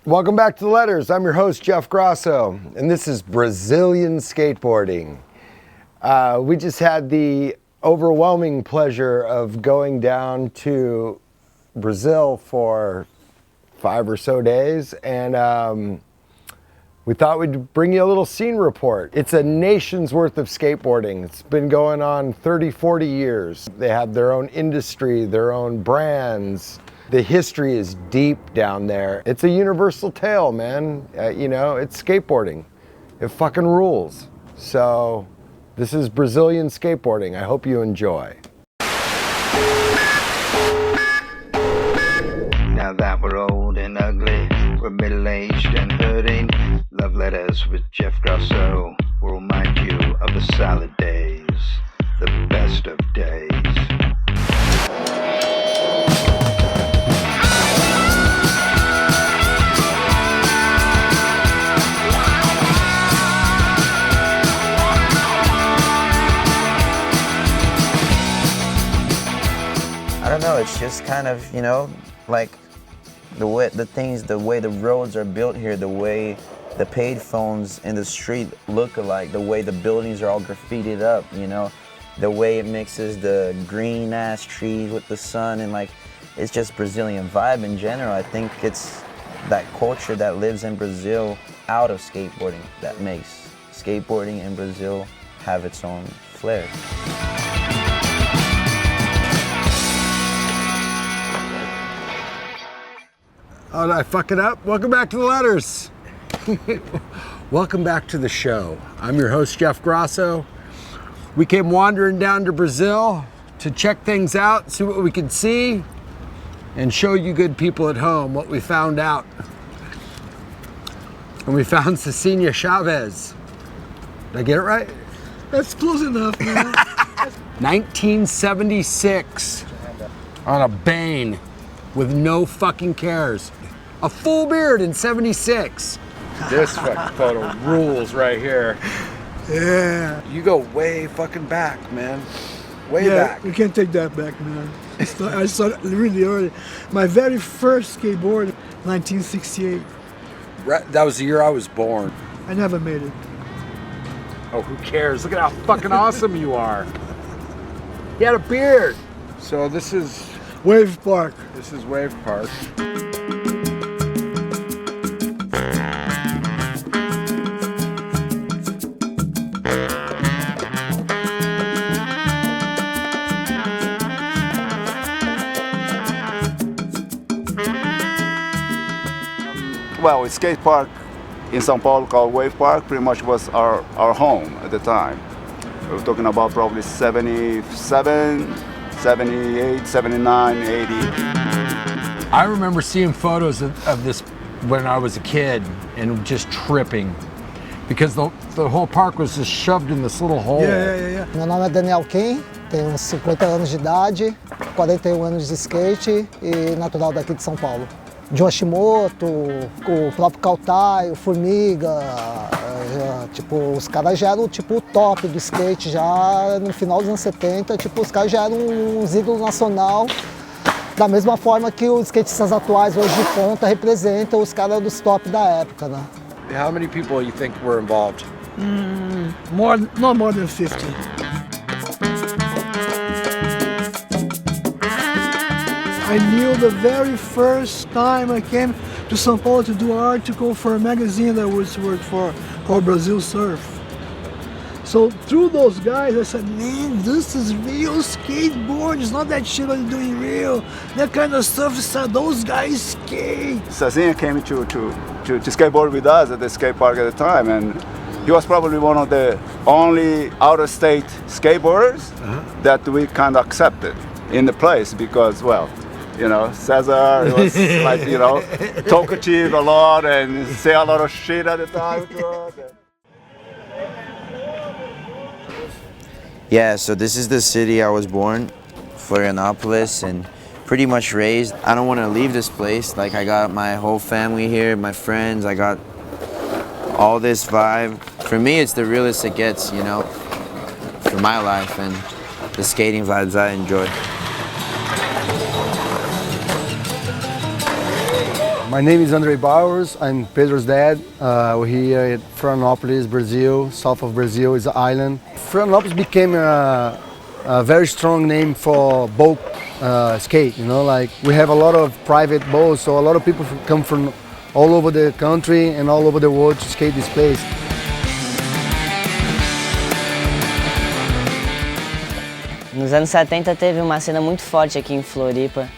Welcome back to the Letters. I'm your host, Jeff Grosso, and this is Brazilian skateboarding. We just had the overwhelming pleasure of going down to Brazil for 5 or so days, and we thought we'd bring you a little scene report. It's a nation's worth of skateboarding. It's been going on 30, 40 years. They have their own industry, their own brands. The history is deep down there. It's a universal tale, man. It's skateboarding. It fucking rules. So this is Brazilian skateboarding. I hope you enjoy. Now that we're old and ugly, we're middle-aged and hurting. Love letters with Jeff Grosso will remind you of the salad days, the best of days. I don't know, it's just kind of, like the way the roads are built here, the way the payphones in the street look alike, the way the buildings are all graffitied up, the way it mixes the green ass trees with the sun, and it's just Brazilian vibe in general. I think it's that culture that lives in Brazil out of skateboarding that makes skateboarding in Brazil have its own flair. Oh, did I fuck it up? Welcome back to the Letters. Welcome back to the show. I'm your host, Jeff Grosso. We came wandering down to Brazil to check things out, see what we could see, and show you good people at home what we found out. And we found Cecília Chaves. Did I get it right? That's close enough, man. 1976 on a Bane with no fucking cares. A full beard in 76. This fucking photo rules right here. Yeah. You go way fucking back, man. Way back. You can't take that back, man. I started really early. My very first skateboard, 1968. That was the year I was born. I never made it. Oh, who cares? Look at how fucking awesome you are. He had a beard. So this is Wave Park. This is Wave Park. Well, a skate park in São Paulo called Wave Park pretty much was our home at the time. We were talking about probably 77, 78, 79, 80. I remember seeing photos of this when I was a kid and just tripping because the whole park was just shoved in this little hole. Yeah. Meu nome é Daniel Kim, tenho uns 50 anos de idade, 41 anos de skate e natural daqui de São Paulo. De Hashimoto, o próprio Kautai, o Formiga, os caras já eram o top do skate já no final dos anos 70, os caras já eram uns ídolos nacional, da mesma forma que os skatistas atuais hoje de ponta representam os caras dos top da época, né? How many people you think were involved? Not more than 50. I knew the very first time I came to São Paulo to do an article for a magazine that I was work for called Brazil Surf. So through those guys, I said, man, this is real skateboard. It's not that shit I'm doing real. That kind of stuff, those guys skate. Cecília came to skateboard with us at the skate park at the time, and he was probably one of the only out-of-state skateboarders that we kind of accepted in the place because, well, Cesar was talkative a lot and say a lot of shit at the time. Yeah, so this is the city I was born, Florianopolis, and pretty much raised. I don't want to leave this place. I got my whole family here, my friends, I got all this vibe. For me, it's the realest it gets, for my life and the skating vibes I enjoy. My name is Andre Bowers. I'm Pedro's dad. We're here at Florianopolis, Brazil, south of Brazil is an island. Florianopolis became a very strong name for boat skate, you know, like we have a lot of private boats, so a lot of people come from all over the country and all over the world to skate this place. Nos anos 70 teve uma cena muito forte aqui em Floripa.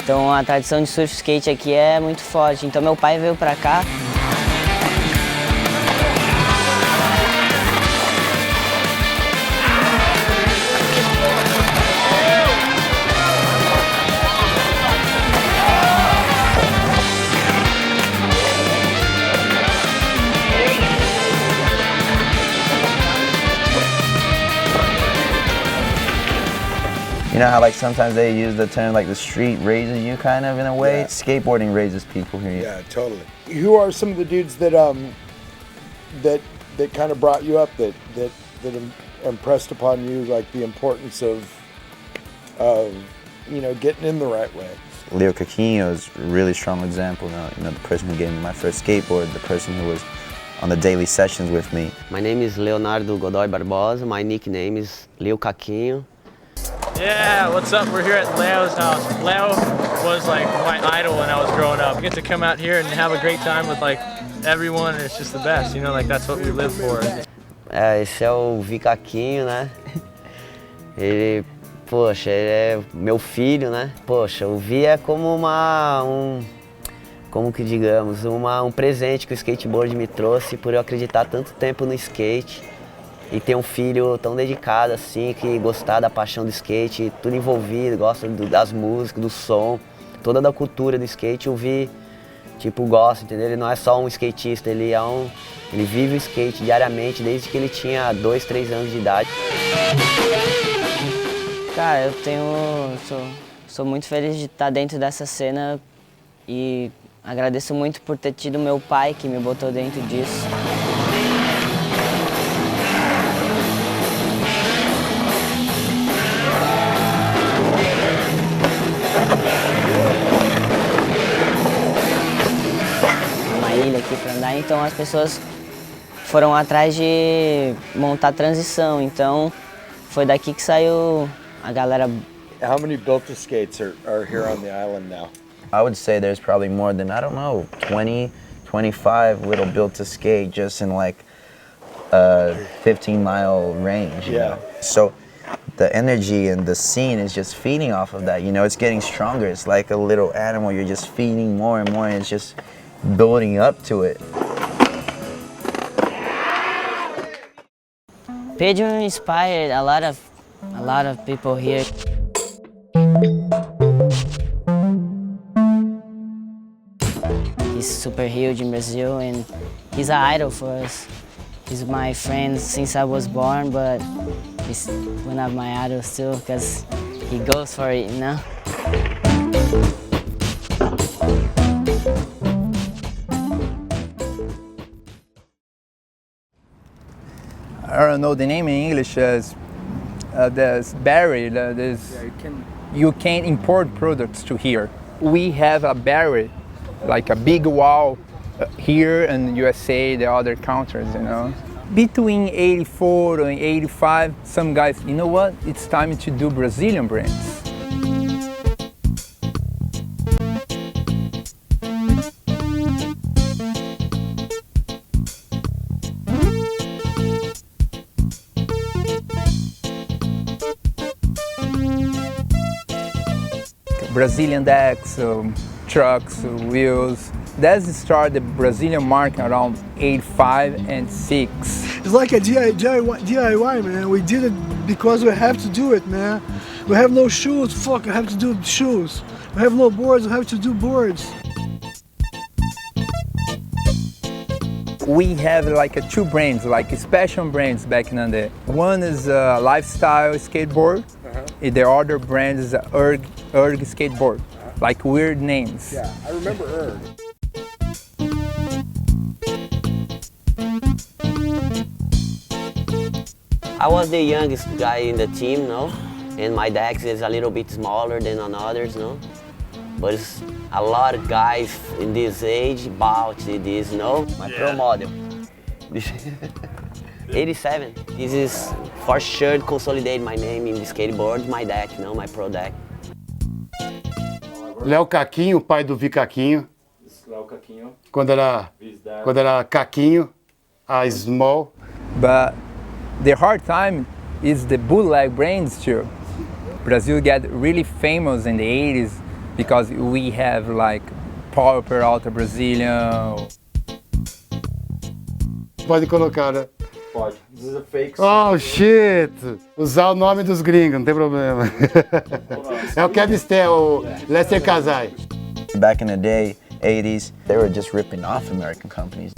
Então a tradição de surf skate aqui é muito forte. Então meu pai veio pra cá. You know how like sometimes they use the term like the street raises you kind of in a way? Yeah. Skateboarding raises people here. Yeah, totally. Who are some of the dudes that that kind of brought you up, that impressed upon you like the importance of you know, getting in the right way? Leo Caquinho is a really strong example. You know, the person who gave me my first skateboard, the person who was on the daily sessions with me. My name is Leonardo Godoy Barbosa. My nickname is Leo Caquinho. Yeah, what's up? We're here at Leo's house. Leo was like my idol when I was growing up. I get to come out here and have a great time with like everyone, and it's just the best, you know, like that's what we live for. Esse é o Vicaquinho, né? Ele, poxa, ele é meu filho, né? Poxa, o Vi é como como que digamos, um presente que o skateboard me trouxe por eu acreditar tanto tempo no skate. E ter um filho tão dedicado assim, que gostar da paixão do skate, tudo envolvido, gosta das músicas, do som, toda da cultura do skate, o Vi, tipo, gosta, entendeu? Ele não é só um skatista, ele vive o skate diariamente desde que ele tinha 2, 3 anos de idade. Cara, sou muito feliz de estar dentro dessa cena e agradeço muito por ter tido meu pai que me botou dentro disso. Aqui para andar, então as pessoas foram atrás de montar transição, então foi daqui que saiu a galera. How many built-to skates are here on the island now? I would say there's probably more than, I don't know, 20, 25 little built to skate just in like a 15-mile range, you know? So the energy and the scene is just feeding off of that, you know, it's getting stronger. It's like a little animal, you're just feeding more and more, and it's just building up to it. Pedro inspired a lot of people here. He's super huge in Brazil and he's an idol for us. He's my friend since I was born, but he's one of my idols too because he goes for it, you know? I don't know the name in English as there's barrier. You can't import products to here. We have a barrier, like a big wall here in USA, the other countries, you know. Between 84 and 85, some guys, you know what? It's time to do Brazilian brands. Brazilian decks, trucks, wheels. That's started the Brazilian market around 85 and 6. It's like a DIY, man. We did it because we have to do it, man. We have no shoes, fuck, I have to do shoes. We have no boards, I have to do boards. We have like two brands, like special brands back in the day. One is a lifestyle skateboard, and the other brand is a erg skateboard, like weird names. Yeah, I remember erg. I was the youngest guy in the team, no? And my deck is a little bit smaller than on others, no? But a lot of guys in this age bought this, you know, my pro model. 87. This is for sure consolidate my name in the skateboard, my deck, you know, my pro deck. Léo Caquinho, pai do Vi Caquinho. Quando era Caquinho, a Small. But the hard time is the bootleg brands too. Brazil got really famous in the 80s because we have like Paulo Peralta Brazilian. Pode colocar, né? Pode. This is a fake. Oh, shit! Usar o nome dos gringos, não tem problema. É o Kevster, o Lester Casai. Back in the day, 80s, they were just ripping off American companies.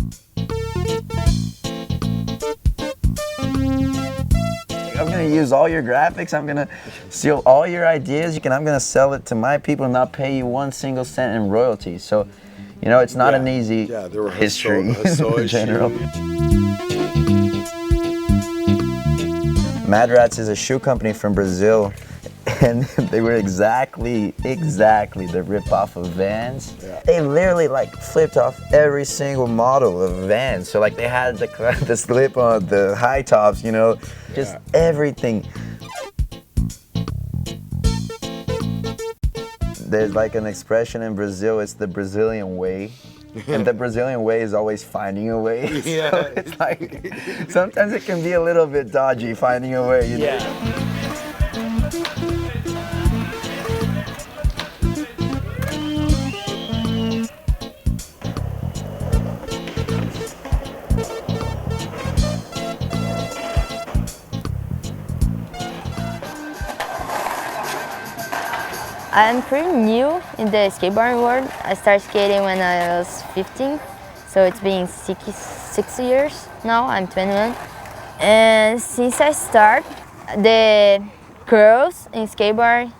I'm gonna use all your graphics, I'm gonna steal all your ideas, I'm gonna sell it to my people and not pay you 1 single cent in royalties. So, you know, it's not an easy history in general. Mad Rats is a shoe company from Brazil, and they were exactly the rip-off of VANS. Yeah. They literally like flipped off every single model of VANS. So like they had the slip on the high tops, you know, just everything. There's like an expression in Brazil, it's the Brazilian way. And the Brazilian way is always finding a way. Yeah. So it's like, sometimes it can be a little bit dodgy finding a way, you know? Yeah. I'm pretty new in the skateboarding world. I started skating when I was 15, so it's been 6 years now. I'm 21. And since I start, the girls in skateboard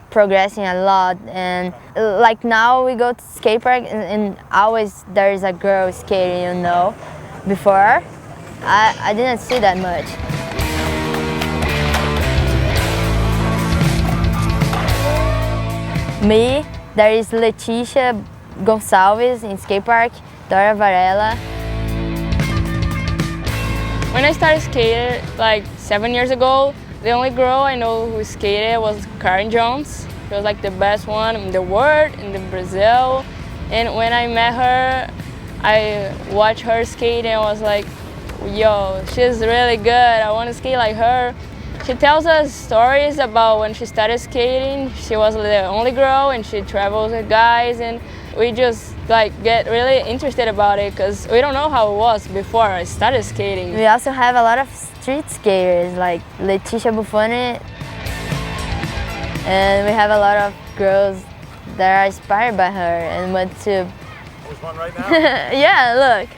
progressing a lot. And like now we go to skate park and always there is a girl skating, you know. Before, I didn't see that much. Me, there is Leticia Gonçalves in skate park, Dora Varela. When I started skating like 7 years ago, the only girl I know who skated was Tait Jamz. She was like the best one in the world, in Brazil. And when I met her, I watched her skate and I was like, yo, she's really good, I want to skate like her. She tells us stories about when she started skating. She was the only girl and she travels with guys, and we just like get really interested about it because we don't know how it was before I started skating. We also have a lot of street skaters like Leticia Buffoni, and we have a lot of girls that are inspired by her and want to. There's one right now? Yeah, look.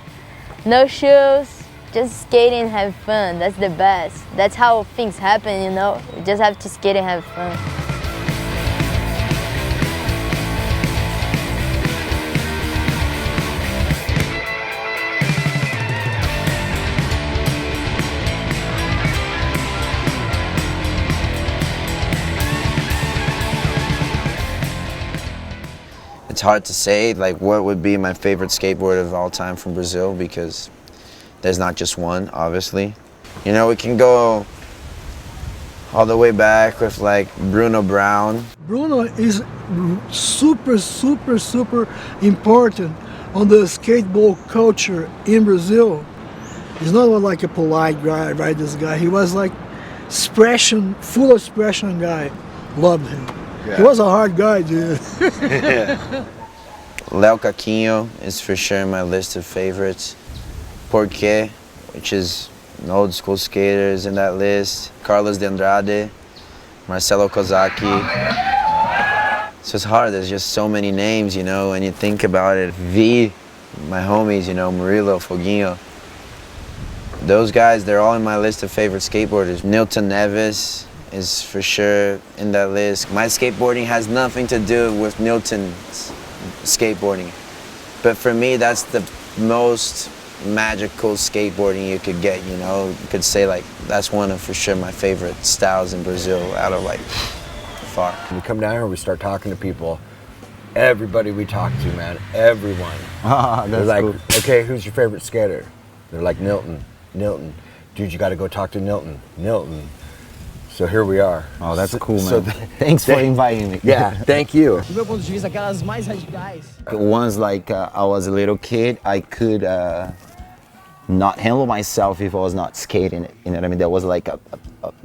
No shoes. Just skate and have fun, that's the best. That's how things happen, you know? You just have to skate and have fun. It's hard to say like what would be my favorite skateboarder of all time from Brazil because there's not just one, obviously. You know, we can go all the way back with like Bruno Brown. Bruno is super important on the skateboard culture in Brazil. He's not like a polite guy, right? This guy, he was like expression, full expression guy. Loved him. Yeah. He was a hard guy, dude. Léo Caquinho is for sure in my list of favorites. Porque, which is an old school skaters in that list. Carlos de Andrade, Marcelo Kozaki. It's just hard, there's just so many names, you know, when you think about it. V, my homies, you know, Murilo, Foguinho. Those guys, they're all in my list of favorite skateboarders. Nilton Neves is for sure in that list. My skateboarding has nothing to do with Nilton's skateboarding. But for me, that's the most magical skateboarding you could get, you know. You could say like that's one of for sure my favorite styles in Brazil out of like far. We come down here, we start talking to people, Everybody we talk to, man, everyone. They're like, cool. okay, who's your favorite skater? They're like, Nilton. Dude, you got to go talk to Nilton. So here we are. Oh, that's cool, man. So Thanks for inviting me. Yeah, thank you. Do meu ponto de vista, aquelas mais radicais. Once, like, I was a little kid, I could not handle myself if I was not skating. You know what I mean? There was like a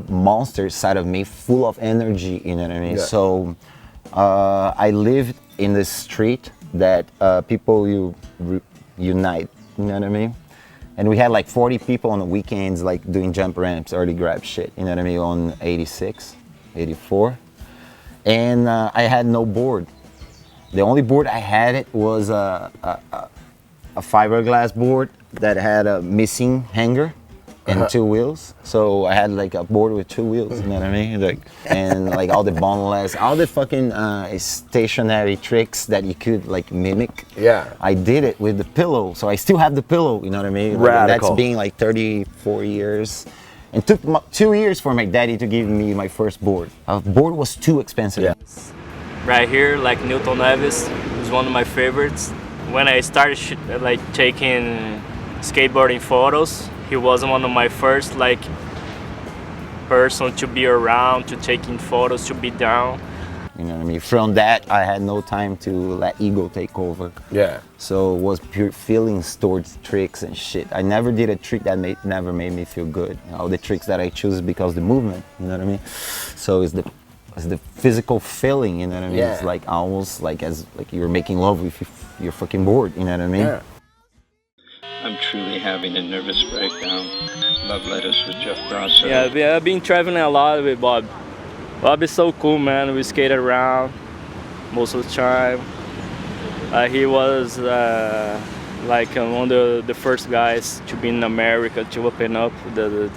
monster side of me, full of energy. You know what I mean? Yeah. So I lived in the street that people unite. You know what I mean? And we had like 40 people on the weekends, like doing jump ramps, early grab shit. You know what I mean? On 86, 84, and I had no board. The only board I had it was a fiberglass board that had a missing hanger and 2 wheels. So I had like a board with 2 wheels, you know what I mean? Like, and like all the boneless, all the fucking stationary tricks that you could like mimic. Yeah. I did it with the pillow, so I still have the pillow, you know what I mean? Radical. That's being like 34 years. And took 2 years for my daddy to give me my first board. A board was too expensive. Yeah. Right here, like Newton Neves is one of my favorites. When I started like taking skateboarding photos, he was one of my first like person to be around, to taking photos, to be down. You know what I mean? From that, I had no time to let ego take over. Yeah. So it was pure feelings towards tricks and shit. I never did a trick that never made me feel good. All the tricks that I choose because the movement, you know what I mean? So it's the physical feeling, you know what I mean? Yeah. It's like almost like as like you're making love with your fucking board, you know what I mean? Yeah. I'm truly having a nervous breakdown. Loveletters with Jeff Grosso. Yeah, I've been traveling a lot with Bob. Bob is so cool, man. We skated around most of the time. He was like one of the first guys to be in America to open up the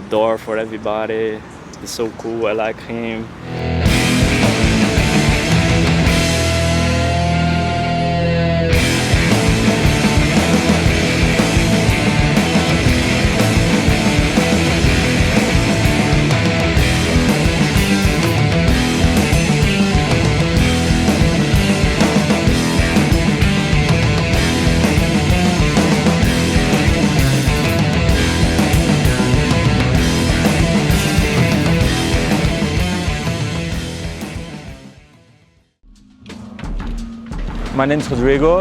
door for everybody. He's so cool. I like him. My name is Rodrigo,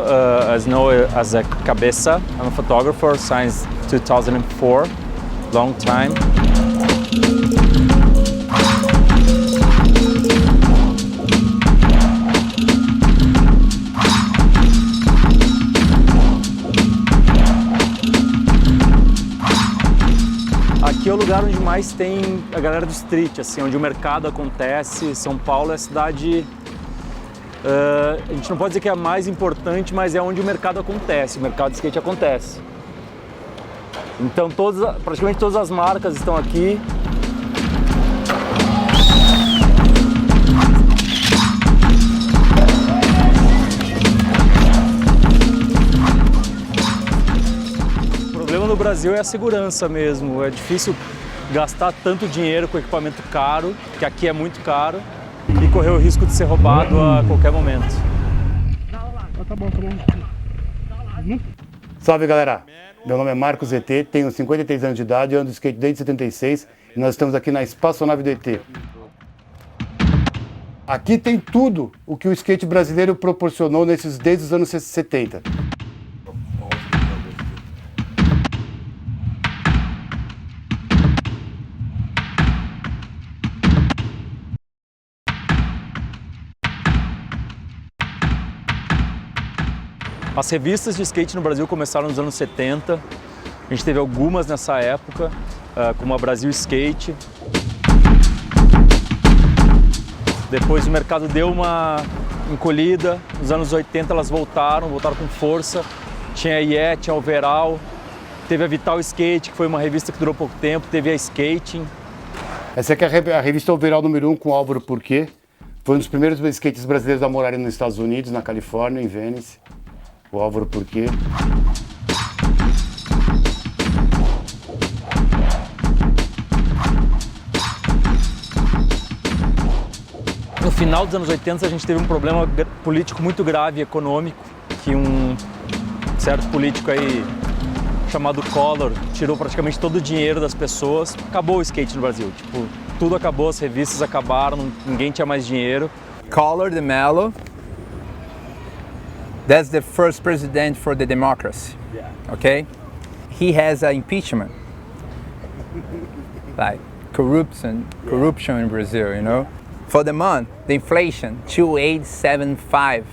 as known as a Cabeça. I'm a photographer since 2004, long time. Aqui é o lugar onde mais tem a galera do street, assim, onde o mercado acontece. São Paulo é a cidade... a gente não pode dizer que é a mais importante, mas é onde o mercado acontece, o mercado de skate acontece. Então praticamente todas as marcas estão aqui. O problema no Brasil é a segurança mesmo, é difícil gastar tanto dinheiro com equipamento caro, que aqui é muito caro, e correr o risco de ser roubado a qualquer momento. Tá bom. Salve, galera! Meu nome é Marcos ET, tenho 53 anos de idade, ando de skate desde 76 e nós estamos aqui na espaçonave do ET. Aqui tem tudo o que o skate brasileiro proporcionou desde os anos 70. As revistas de skate no Brasil começaram nos anos 70. A gente teve algumas nessa época, como a Brasil Skate. Depois o mercado deu uma encolhida. Nos anos 80 elas voltaram com força. Tinha a IE, tinha a Overall. Teve a Vital Skate, que foi uma revista que durou pouco tempo. Teve a Skating. Essa aqui é a revista Overall número 1 com o Álvaro Porquê. Foi um dos primeiros skates brasileiros a morarem nos Estados Unidos, na Califórnia, em Venice. O Álvaro Porquê. Eu final dos anos 80 a gente teve um problema político muito grave, econômico, que um certo político aí chamado Collor tirou praticamente todo o dinheiro das pessoas. Acabou o skate no Brasil, tipo, tudo acabou, as revistas acabaram, ninguém tinha mais dinheiro. Collor de Mello, that's the first president for the democracy, okay? He has an impeachment, like corruption in Brazil, you know? For the month, the inflation, 2875.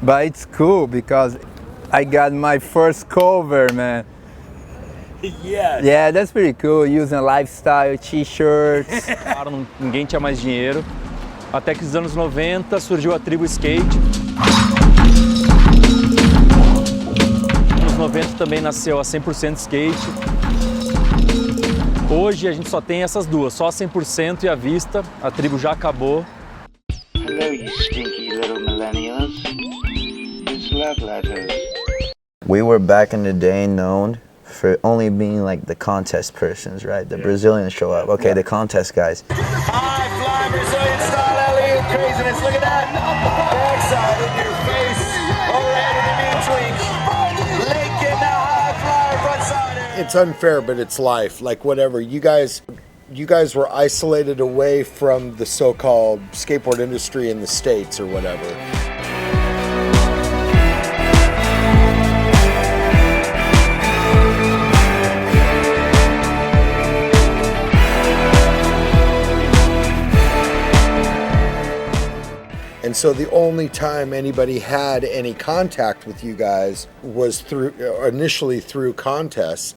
But it's cool because I got my first cover, man. Yes. Yeah, that's pretty cool, using lifestyle t-shirts. Ninguém tinha mais dinheiro, até que nos anos 90 surgiu a tribo skate. Nos anos 90 também nasceu a 100% skate. Hoje a gente só tem essas duas, só a 100% e a vista. A tribo já acabou. Hello, you stinky little millennials. It's Loveletters. We were back in the day known for only being like the contest persons, right? The Brazilians show up. Okay, the contest guys. High fly Brazilian style alley-oop craziness. Look at that. Backside in your face. Overhead in the mean tweak. Lincoln now high flyer front sider. It's unfair, but it's life. Like whatever. You guys were isolated away from the so-called skateboard industry in the States or whatever. And so the only time anybody had any contact with you guys was initially through contests.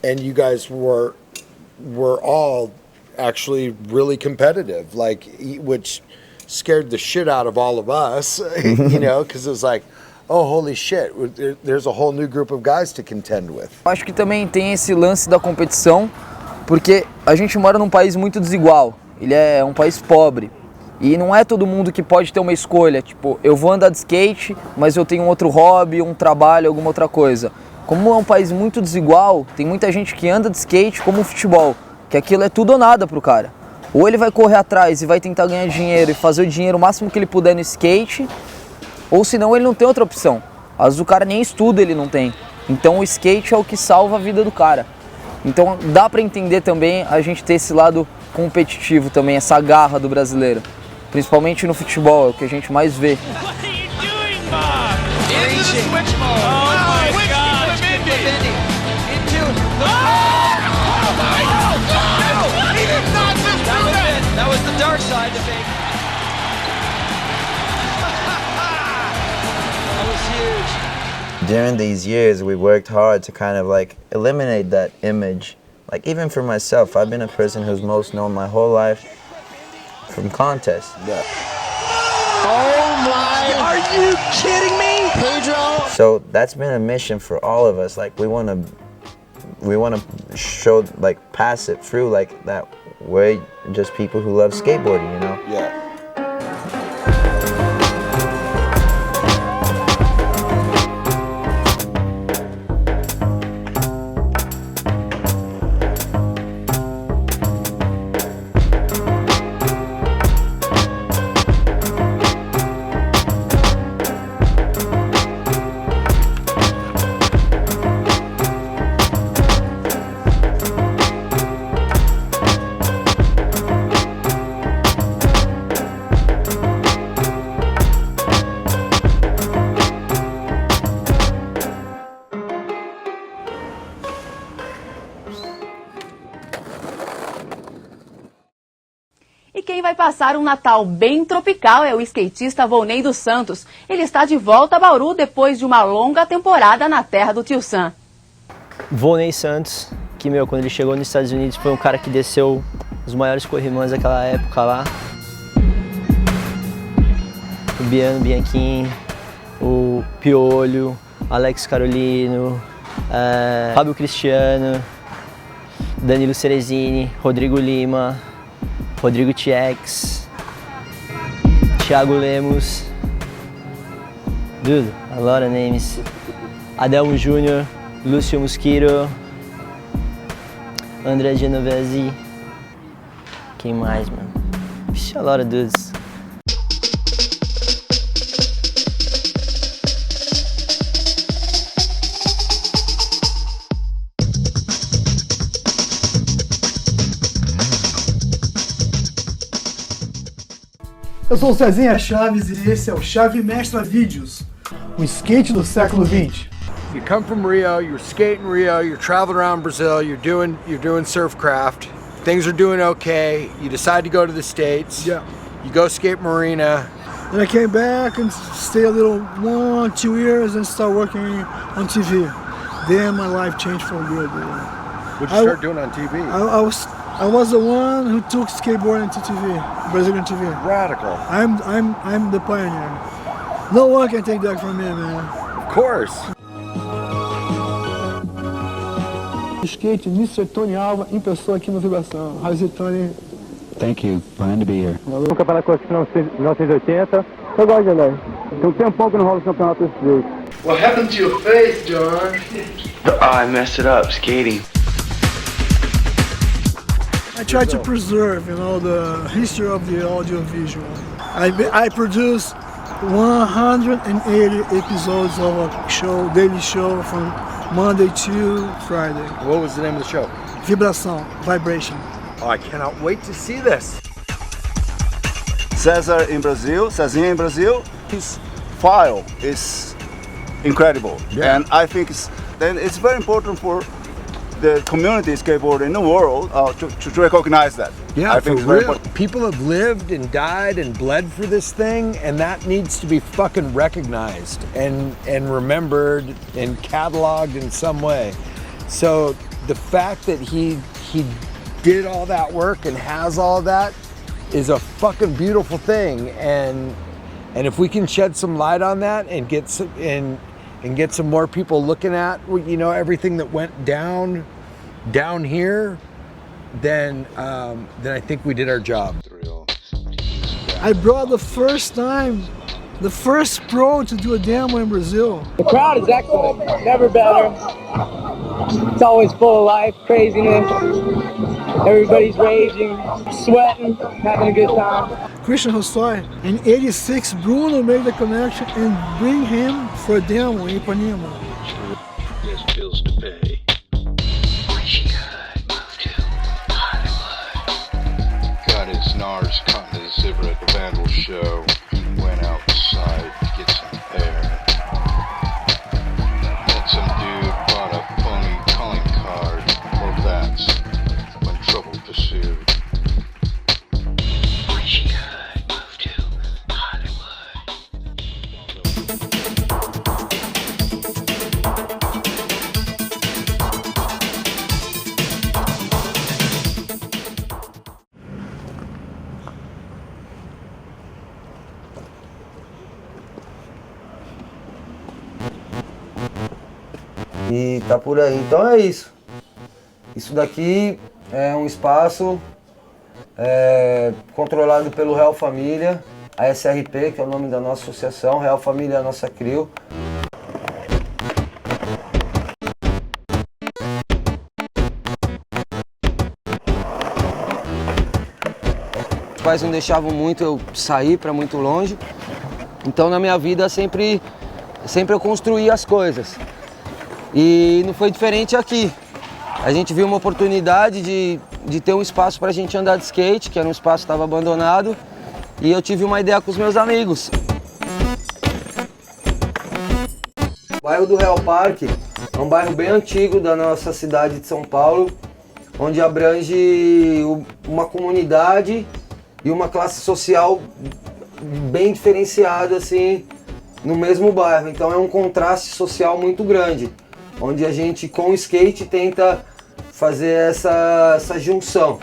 And you guys were all actually really competitive, like, which scared the shit out of all of us, you know, because it was like, oh, holy shit, there's a whole new group of guys to contend with. Acho que também tem esse lance da competição, porque a gente mora num país muito desigual. Ele é um país pobre. E não é todo mundo que pode ter uma escolha, tipo, eu vou andar de skate, mas eu tenho um outro hobby, um trabalho, alguma outra coisa. Como é um país muito desigual, tem muita gente que anda de skate como um futebol, que aquilo é tudo ou nada pro cara. Ou ele vai correr atrás e vai tentar ganhar dinheiro e fazer o dinheiro o máximo que ele puder no skate, ou senão ele não tem outra opção. Às vezes o cara nem estuda, ele não tem. Então o skate é o que salva a vida do cara. Então dá pra entender também a gente ter esse lado competitivo também, essa garra do brasileiro. Principalmente no futebol, é o que a gente mais vê. That was the dark side to me. That was huge. During these years, we worked hard to kind of like eliminate that image. Like even for myself, I've been a person who's most known my whole life from contests. Yeah. Oh my, are you kidding me, Pedro? So that's been a mission for all of us. Like we want to show, like, pass it through like that. We're just people who love skateboarding, you know? Yeah. Quem vai passar um Natal bem tropical é o skatista Volney dos Santos. Ele está de volta a Bauru depois de uma longa temporada na terra do Tio Sam. Vonei Santos, que, meu, quando ele chegou nos Estados Unidos foi um cara que desceu os maiores corrimãos daquela época lá. O Bianchim, o Piolho, Alex Carolino, Fábio Cristiano, Danilo Cerezini, Rodrigo Lima, Rodrigo Tiex, Thiago Lemos, dude, a lot of names. Adelmo Júnior, Lúcio Mosquito, André Genovese, quem mais, mano? Vixe, a lot of dudes. Eu sou o Cezinha Chaves e esse é o Chave Mestra Vídeos, o skate do século XX. You come from Rio, you're skating Rio, you're traveling around Brazil, you're doing surfcraft. Things are doing okay. You decide to go to the States. Yeah. You go skate Marina. Then I came back and stayed a little 1-2 years and start working on TV. Then my life changed for good. What'd you start doing on TV? I was the one who took skateboarding to TV, Brazilian TV. Radical. I'm the pioneer. No one can take that from me, man. Of course. Skate, Mr. Tony Alva em pessoa aqui no Vibração. How's it, Tony? Thank you. Fine to be here. No campeonato aqui em 1980. Eu gosto de andar. Tem um tempão que não rola esse campeonato desse jeito. What happened to your face, John? I messed it up skating. I try to preserve, the history of the audiovisual. I produce 180 episodes of a daily show from Monday to Friday. What was the name of the show? Vibração, Vibration. Oh, I cannot wait to see this. César in Brazil, Cezinha in Brazil, his file is incredible. Yeah. And I think it's very important for the community skateboard in the world to recognize that. Yeah, I think it's for very real. important. People have lived and died and bled for this thing, and that needs to be fucking recognized and remembered and cataloged in some way. So the fact that he did all that work and has all that is a fucking beautiful thing, and if we can shed some light on that and get some more people looking at everything that went down here, then I think we did our job. I brought the first pro to do a demo in Brazil. The crowd is excellent, never better. It's always full of life, craziness. Everybody's raging, sweating, having a good time. Christian Rossoy. In '86, Bruno made the connection and bring him for a demo in Ipanema. There's bills to pay. Got his NARS caught in his zipper at the Vandals show. Went outside to get some air. Met some dude, bought a phony calling card or VANS when trouble pursued. E tá por aí. Então é isso. Isso daqui é um espaço controlado pelo Real Família, a SRP, que é o nome da nossa associação. Real Família é a nossa crew. Os pais não deixavam muito eu sair para muito longe. Então na minha vida sempre eu construí as coisas. E não foi diferente aqui. A gente viu uma oportunidade de ter um espaço para a gente andar de skate, que era um espaço que estava abandonado, e eu tive uma ideia com os meus amigos. O bairro do Real Parque é um bairro bem antigo da nossa cidade de São Paulo, onde abrange uma comunidade e uma classe social bem diferenciada assim, no mesmo bairro. Então é um contraste social muito grande. onde a gente com o skate tenta fazer essa junção.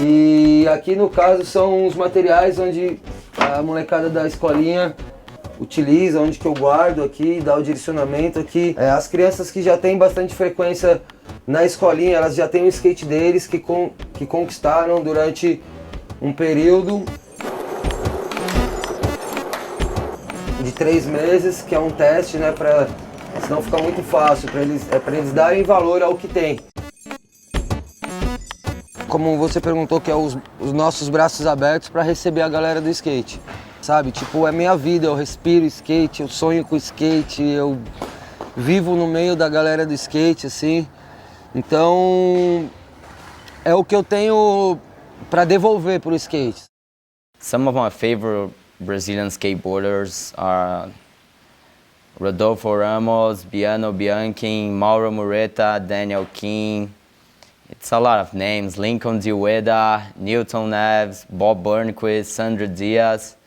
E aqui no caso são os materiais onde a molecada da escolinha utiliza, onde que eu guardo aqui, dá o direcionamento aqui. As crianças que já têm bastante frequência na escolinha, elas já têm o skate deles que conquistaram durante um período de 3 meses, que é um teste, né, senão fica muito fácil, para eles darem valor ao que tem. Como você perguntou, que é os nossos braços abertos para receber a galera do skate, sabe? Tipo, é minha vida, eu respiro skate, eu sonho com skate, eu vivo no meio da galera do skate, assim. Então, é o que eu tenho para devolver pro skate. Some of my favorite Brazilian skateboarders are Rodolfo Ramos, Biano Bianchi, Mauro Mureta, Daniel King. It's a lot of names: Lincoln Diueda, Newton Neves, Bob Burnquist, Sandro Diaz.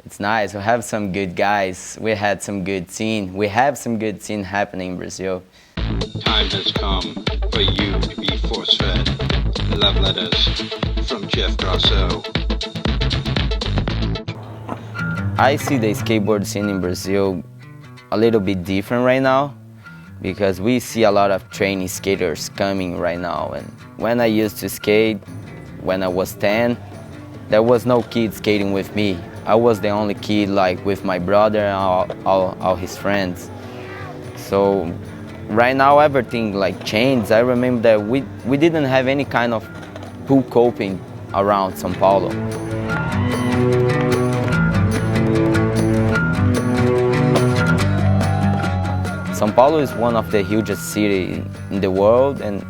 It's nice, we have some good guys, we had some good scene, we have some good scene happening in Brazil. Time has come for you to be force-fed. Love letters from Jeff Grosso. I see the skateboard scene in Brazil a little bit different right now, because we see a lot of training skaters coming right now. And when I used to skate, when I was 10, there was no kid skating with me. I was the only kid, like, with my brother and all his friends. So right now everything like changed. I remember that we didn't have any kind of pool coping around São Paulo. São Paulo is one of the hugest cities in the world, and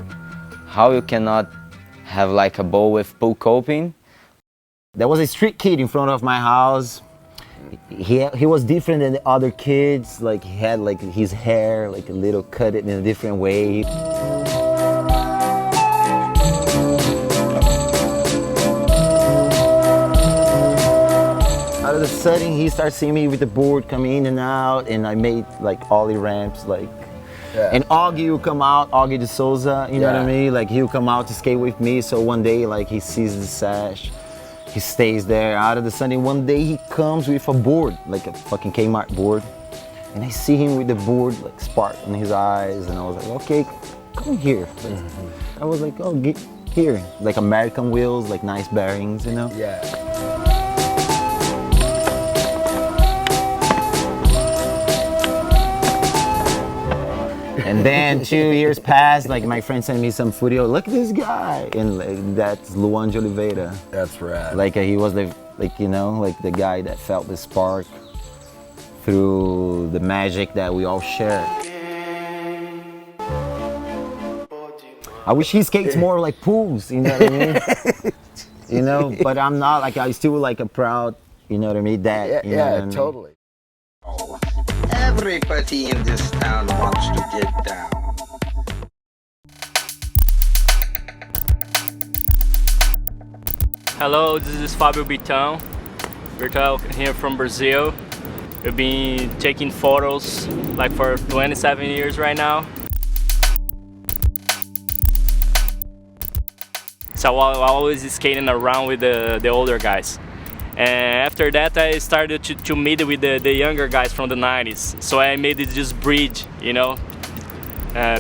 how you cannot have like a bowl with pool coping. There was a street kid in front of my house. He was different than the other kids. Like, he had like his hair like a little cut in a different way. Out of the sudden, he starts seeing me with the board coming in and out, and I made like ollie ramps, like. Yeah. And Augie will come out, Augie de Souza, you know what I mean? Like, he'll come out to skate with me. So one day, like, he sees the sash. He stays there. Out of the sudden, one day he comes with a board, like a fucking Kmart board. And I see him with the board, like, spark in his eyes. And I was like, okay, come here. I was like, oh, get here. Like American wheels, like nice bearings, you know? Yeah. And then 2 years passed, like my friend sent me some footage, look at this guy, and like, that's Luan de Oliveira. That's rad. Like he was the, like, you know, like the guy that felt the spark through the magic that we all share. I wish he skates more like pools, you know what I mean? You know, but I'm not, like, I still like a proud, you know what I mean, dad. You know what I mean? Totally. Everybody in this town wants to get down. Hello, this is Fabio Bitão. We're talking here from Brazil. We've been taking photos like for 27 years right now. So I always skating around with the older guys. And after that, I started to meet with the younger guys from the 90s. So I made this bridge, you know,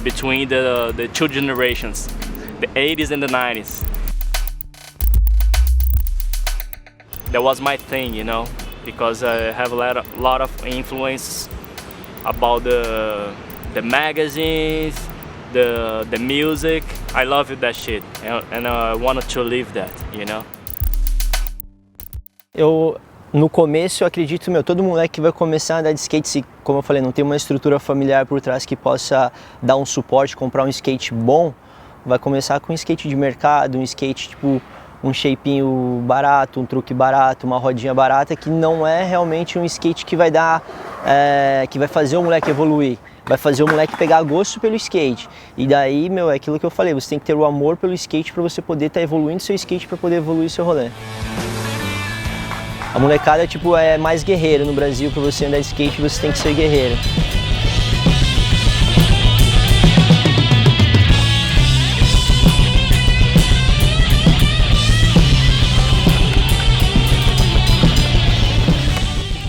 between the two generations, the 80s and the 90s. That was my thing, you know, because I have a lot of influence about the magazines, the music. I love that shit, and I wanted to live that, you know. No começo, eu acredito, todo moleque que vai começar a andar de skate, se, como eu falei, não tem uma estrutura familiar por trás que possa dar um suporte, comprar um skate bom, vai começar com um skate de mercado, um skate tipo um shapinho barato, um truque barato, uma rodinha barata, que não é realmente um skate que vai dar, que vai fazer o moleque evoluir. Vai fazer o moleque pegar gosto pelo skate. E daí, meu, é aquilo que eu falei, você tem que ter o amor pelo skate para você poder estar evoluindo seu skate, para poder evoluir seu rolê. A molecada, tipo, é mais guerreira no Brasil. Para você andar de skate, você tem que ser guerreiro.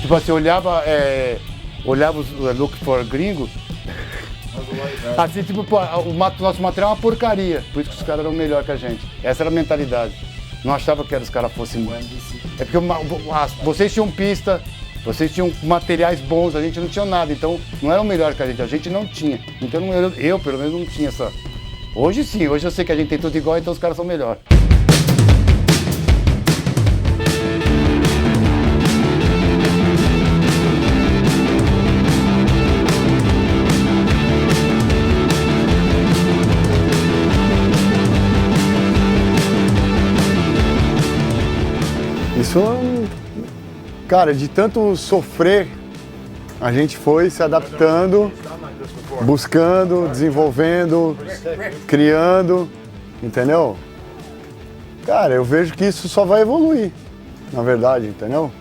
Tipo assim, olhava os look for gringo, assim, tipo, pô, o nosso material é uma porcaria, por isso que os caras eram melhor que a gente. Essa era a mentalidade. Não achava que os caras fossem... É porque vocês tinham pista, vocês tinham materiais bons, a gente não tinha nada, então não eram melhor que a gente não tinha. Então eu pelo menos não tinha essa... Hoje sim, hoje eu sei que a gente tem tudo igual, então os caras são melhores. Isso, cara, de tanto sofrer, a gente foi se adaptando, buscando, desenvolvendo, criando, entendeu? Cara, eu vejo que isso só vai evoluir, na verdade, entendeu?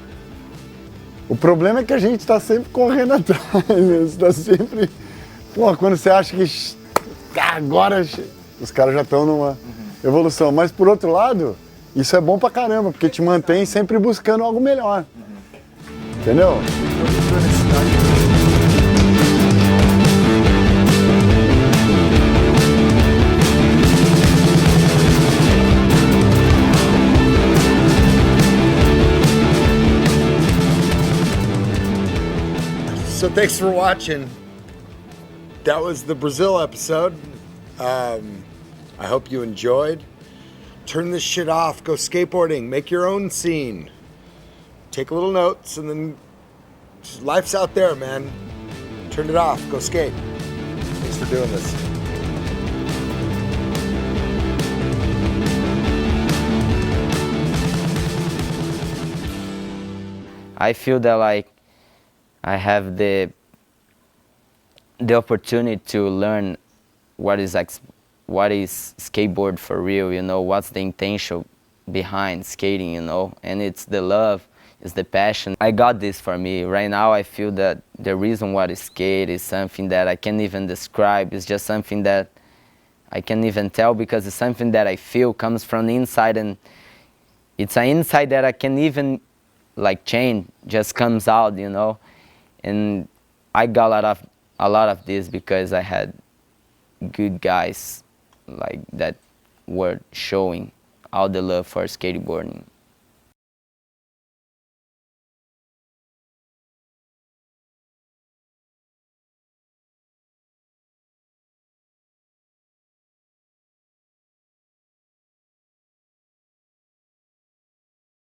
O problema é que a gente está sempre correndo atrás, né? Está sempre... Pô, quando você acha que agora os caras já estão numa evolução, mas por outro lado... Isso é bom pra caramba, porque te mantém sempre buscando algo melhor. Entendeu? So thanks for watching. That was the Brazil episode. I hope you enjoyed. Turn this shit off, go skateboarding, make your own scene. Take a little notes and then life's out there, man. Turn it off, go skate. Thanks for doing this. I feel that like I have the opportunity to learn what is skateboard for real, you know, what's the intention behind skating, you know, and it's the love, it's the passion. I got this for me. Right now I feel that the reason why I skate is something that I can't even describe. It's just something that I can't even tell because it's something that I feel comes from the inside, and it's an insight that I can't even like change, just comes out, you know. And I got a lot of this because I had good guys like that were showing all the love for skateboarding.